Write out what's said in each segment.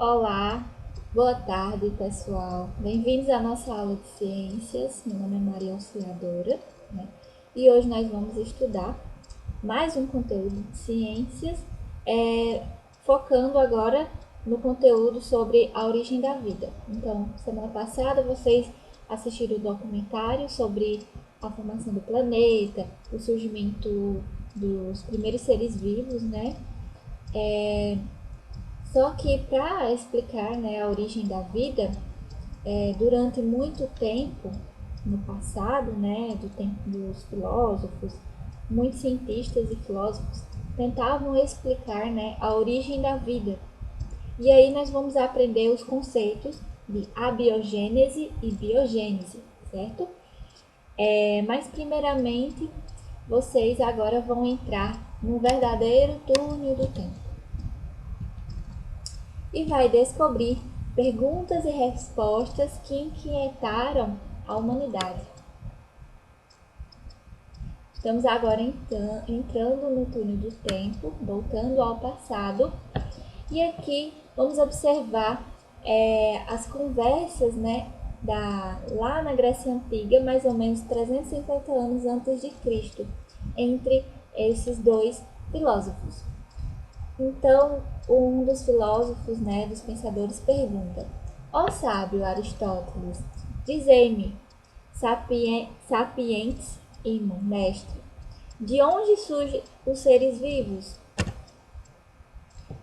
Olá, boa tarde pessoal. Bem-vindos à nossa aula de ciências. Meu nome é Maria Auxiliadora, né? E hoje nós vamos estudar mais um conteúdo de ciências, focando agora no conteúdo sobre a origem da vida. Então, semana passada vocês assistiram o documentário sobre a formação do planeta, o surgimento dos primeiros seres vivos, né? Só que para explicar, né, a origem da vida, durante muito tempo, no passado, né, do tempo dos filósofos, muitos cientistas e filósofos tentavam explicar, né, a origem da vida. E aí nós vamos aprender os conceitos de abiogênese e biogênese, certo? Mas primeiramente, vocês agora vão entrar no verdadeiro túnel do tempo e vai descobrir perguntas e respostas que inquietaram a humanidade. Estamos agora entrando no túnel do tempo, voltando ao passado, e aqui vamos observar as conversas, né, lá na Grécia Antiga, mais ou menos 350 anos antes de Cristo, entre esses dois filósofos. Então, um dos filósofos, né, dos pensadores, pergunta: Ó sábio Aristóteles, dizei-me, sapientes imum, mestre, de onde surgem os seres vivos?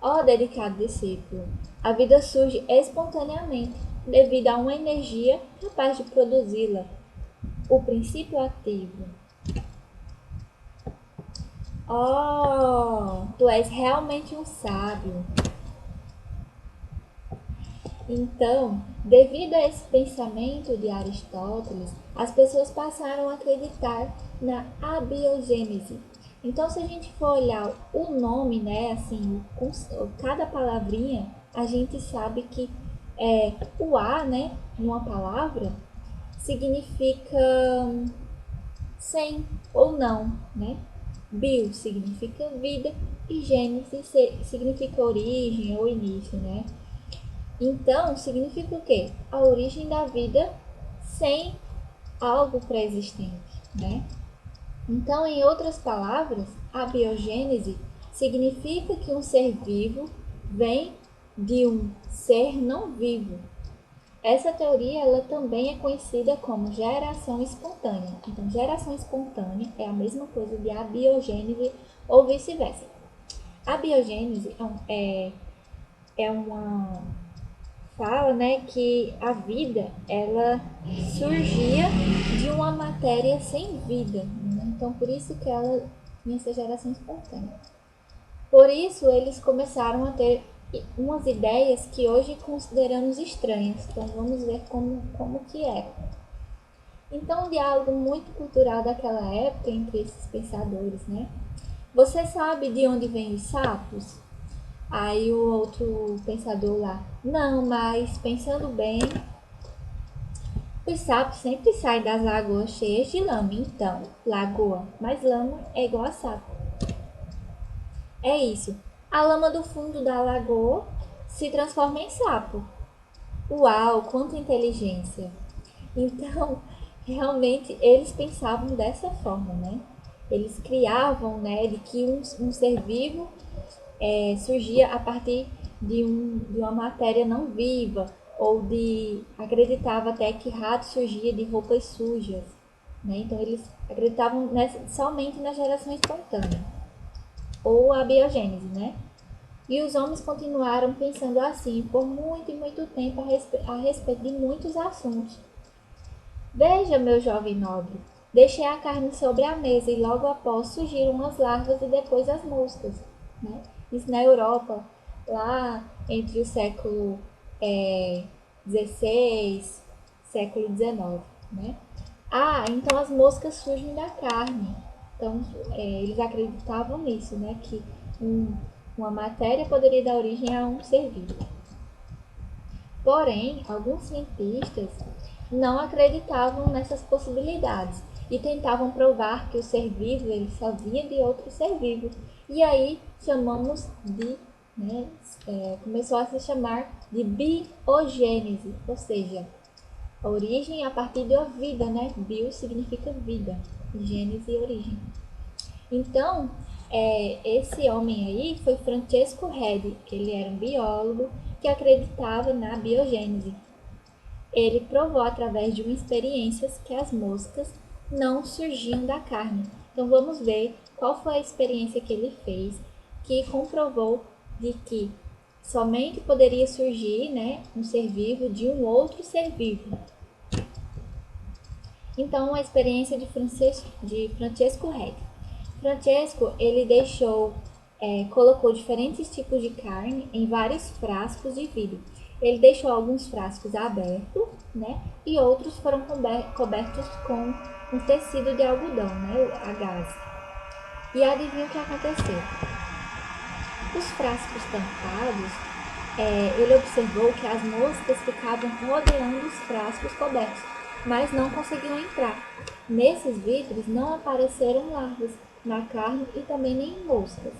Ó dedicado discípulo, a vida surge espontaneamente, devido a uma energia capaz de produzi-la, o princípio ativo. Oh, tu és realmente um sábio. Então, devido a esse pensamento de Aristóteles, as pessoas passaram a acreditar na abiogênese. Então, se a gente for olhar o nome, né, assim, cada palavrinha, a gente sabe que o A, né, numa palavra, significa sem ou não, né? Bio significa vida e gênese significa origem ou início, né? Então, significa o quê? A origem da vida sem algo pré-existente, né? Então, em outras palavras, a biogênese significa que um ser vivo vem de um ser não vivo. Essa teoria ela também é conhecida como geração espontânea. Então, geração espontânea é a mesma coisa de abiogênese ou vice-versa. A biogênese é uma fala, né, que a vida ela surgia de uma matéria sem vida, né? Então por isso que ela tinha essa geração espontânea. Por isso eles começaram a ter umas ideias que hoje consideramos estranhas. Então vamos ver como que é. Então um diálogo muito cultural daquela época entre esses pensadores, né? Você sabe de onde vêm os sapos? Aí o outro pensador lá, não, mas pensando bem, os sapos sempre saem das lagoas cheias de lama. Então, lagoa mais lama é igual a sapo. É isso. A lama do fundo da lagoa se transforma em sapo. Uau, quanta inteligência! Então, realmente eles pensavam dessa forma, né? Eles criavam, né, de que um ser vivo surgia a partir de uma matéria não viva, ou acreditava até que rato surgia de roupas sujas, né? Então eles acreditavam somente na geração espontânea, ou a biogênese, né? E os homens continuaram pensando assim por muito e muito tempo a respeito de muitos assuntos. Veja, meu jovem nobre, deixei a carne sobre a mesa e logo após surgiram as larvas e depois as moscas, né? Isso na Europa, lá entre o século XVI, século XIX, né? Ah, então as moscas surgem da carne. Então, eles acreditavam nisso, né? Que uma matéria poderia dar origem a um ser vivo. Porém, alguns cientistas não acreditavam nessas possibilidades e tentavam provar que o ser vivo ele só vinha de outro ser vivo. E aí chamamos de né, começou a se chamar de biogênese, ou seja, origem a partir da vida, né? Bio significa vida, gênese e origem. Então, esse homem aí foi Francesco Redi, ele era um biólogo que acreditava na biogênese. Ele provou através de uma experiência que as moscas não surgiam da carne. Então vamos ver qual foi a experiência que ele fez que comprovou de que somente poderia surgir, né, um ser vivo de um outro ser vivo. Então, a experiência de Francesco Redi. Francesco, ele colocou diferentes tipos de carne em vários frascos de vidro. Ele deixou alguns frascos abertos, né? E outros foram cobertos com um tecido de algodão, né? A gás. E adivinha o que aconteceu? Os frascos tampados, ele observou que as moscas ficavam rodeando os frascos cobertos, mas não conseguiam entrar. Nesses vidros não apareceram larvas na carne e também nem moscas.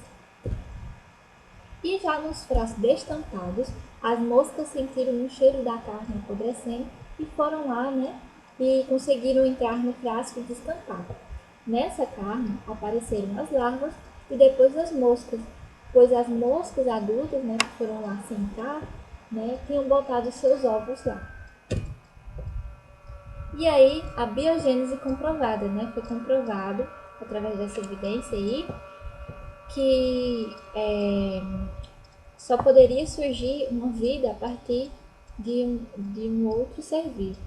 E já nos frascos destampados, as moscas sentiram o cheiro da carne apodrecendo e foram lá, né? E conseguiram entrar no frasco destampado. Nessa carne apareceram as larvas e depois as moscas, pois as moscas adultas, né, que foram lá sentar, né, tinham botado seus ovos lá. E aí a biogênese comprovada, né, foi comprovado através dessa evidência aí que só poderia surgir uma vida a partir de um outro ser vivo.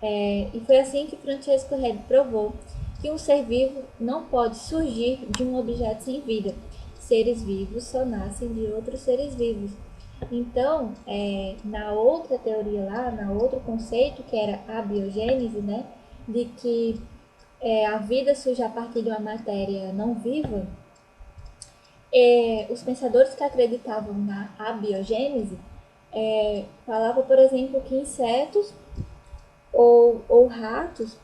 E foi assim que Francesco Redi provou que um ser vivo não pode surgir de um objeto sem vida. Seres vivos só nascem de outros seres vivos. Então, na outra teoria lá, na outro conceito, que era a biogênese, né, de que a vida surge a partir de uma matéria não viva, os pensadores que acreditavam na abiogênese falavam, por exemplo, que insetos ou ratos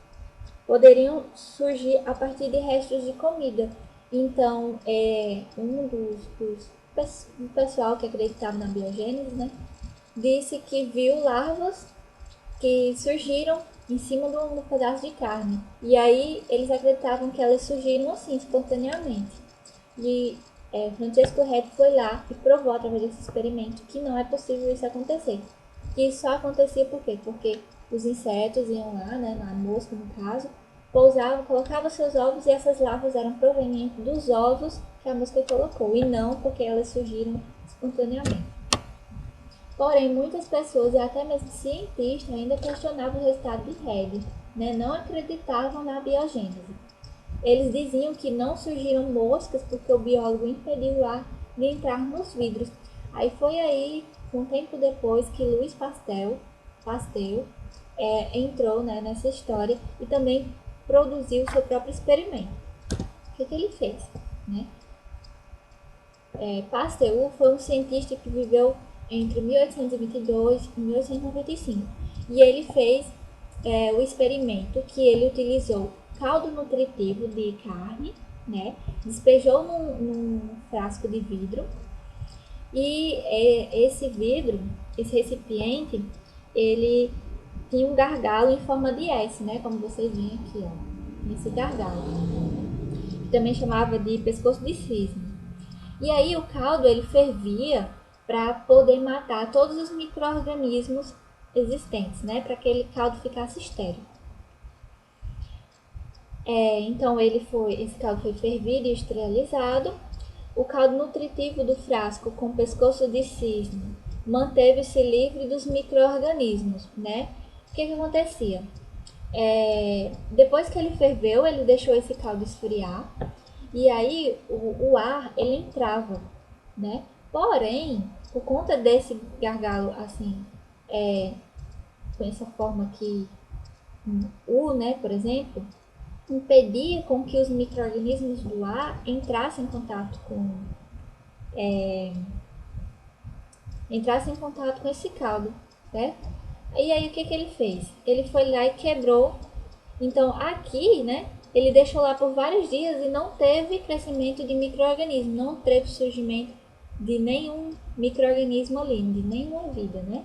poderiam surgir a partir de restos de comida. Então, um pessoal que acreditava na biogênese, né, disse que viu larvas que surgiram em cima de um pedaço de carne. E aí eles acreditavam que elas surgiram assim, espontaneamente. E Francesco Redi foi lá e provou através desse experimento que não é possível isso acontecer. Que isso só acontecia por quê? Porque os insetos iam lá, né, na mosca no caso, pousavam, colocavam seus ovos e essas larvas eram provenientes dos ovos que a mosca colocou e não porque elas surgiram espontaneamente. Porém, muitas pessoas e até mesmo cientistas ainda questionavam o resultado de Redi, né, não acreditavam na biogênese. Eles diziam que não surgiram moscas porque o biólogo impediu o ar de entrar nos vidros. Aí foi aí, um tempo depois, que Louis Pasteur entrou, né, nessa história e também produziu seu próprio experimento. O que ele fez? Né? Pasteur foi um cientista que viveu entre 1822 e 1895 e ele fez o experimento que ele utilizou caldo nutritivo de carne, né? Despejou num frasco de vidro e esse vidro, esse recipiente, ele tinha um gargalo em forma de S, né? Como vocês veem aqui, ó, esse gargalo, que também chamava de pescoço de cisne. E aí o caldo ele fervia para poder matar todos os micro-organismos existentes, né? Para que aquele caldo ficasse estéril. Então esse caldo foi fervido e esterilizado. O caldo nutritivo do frasco com pescoço de cisne manteve-se livre dos micro-organismos, né? O que acontecia? Depois que ele ferveu, ele deixou esse caldo esfriar e aí o ar ele entrava, né? Porém, por conta desse gargalo assim, com essa forma aqui, né, por exemplo, impedia com que os micro-organismos do ar entrassem em contato com esse caldo, certo? E aí o que ele fez? Ele foi lá e quebrou. Então aqui, né, ele deixou lá por vários dias e não teve crescimento de micro-organismos, não teve surgimento de nenhum micro-organismo ali, de nenhuma vida, né?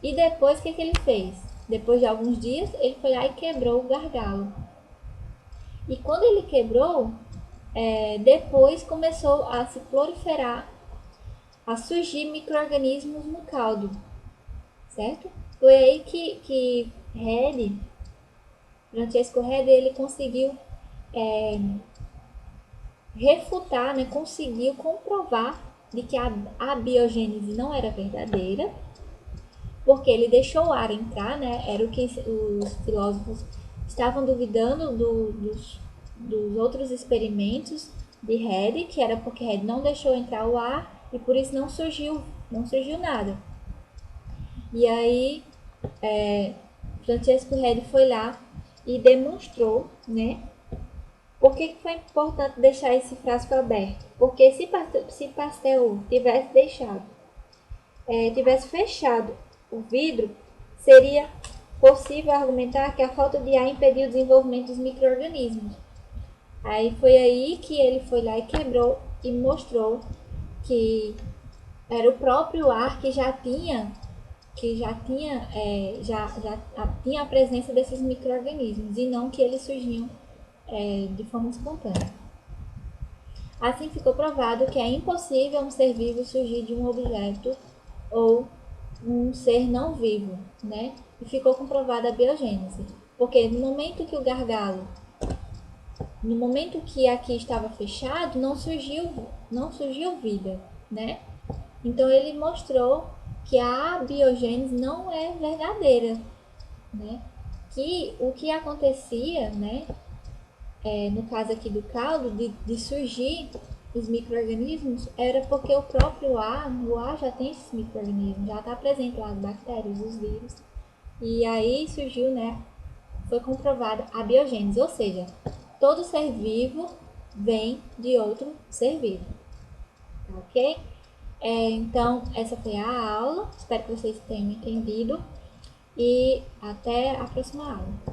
E depois, o que ele fez? Depois de alguns dias, ele foi lá e quebrou o gargalo. E quando ele quebrou, depois começou a se proliferar, a surgir micro-organismos no caldo, certo? Foi aí que Francesco Redi, ele conseguiu refutar, né, conseguiu comprovar de que a biogênese não era verdadeira, porque ele deixou o ar entrar, né, era o que os filósofos estavam duvidando dos outros experimentos de Redi, que era porque Redi não deixou entrar o ar e por isso não surgiu nada. E aí, Francesco Redi foi lá e demonstrou, né? Por que foi importante deixar esse frasco aberto? Porque se Pasteur tivesse fechado o vidro, seria possível argumentar que a falta de ar impediu o desenvolvimento dos micro-organismos. Aí foi aí que ele foi lá e quebrou e mostrou que era o próprio ar que já tinha tinha a presença desses micro-organismos e não que eles surgiam de forma espontânea. Assim ficou provado que é impossível um ser vivo surgir de um objeto ou um ser não vivo, né? E ficou comprovada a biogênese. Porque no momento que aqui estava fechado, não surgiu vida, né? Então ele mostrou que a biogênese não é verdadeira, né? Que o que acontecia, né, no caso aqui do caldo, de surgir os micro-organismos, era porque no ar já tem esses micro-organismos, já está presente lá as bactérias, os vírus. E aí surgiu, né, foi comprovada a biogênese, ou seja, todo ser vivo vem de outro ser vivo, ok? Então, essa foi a aula, espero que vocês tenham entendido e até a próxima aula.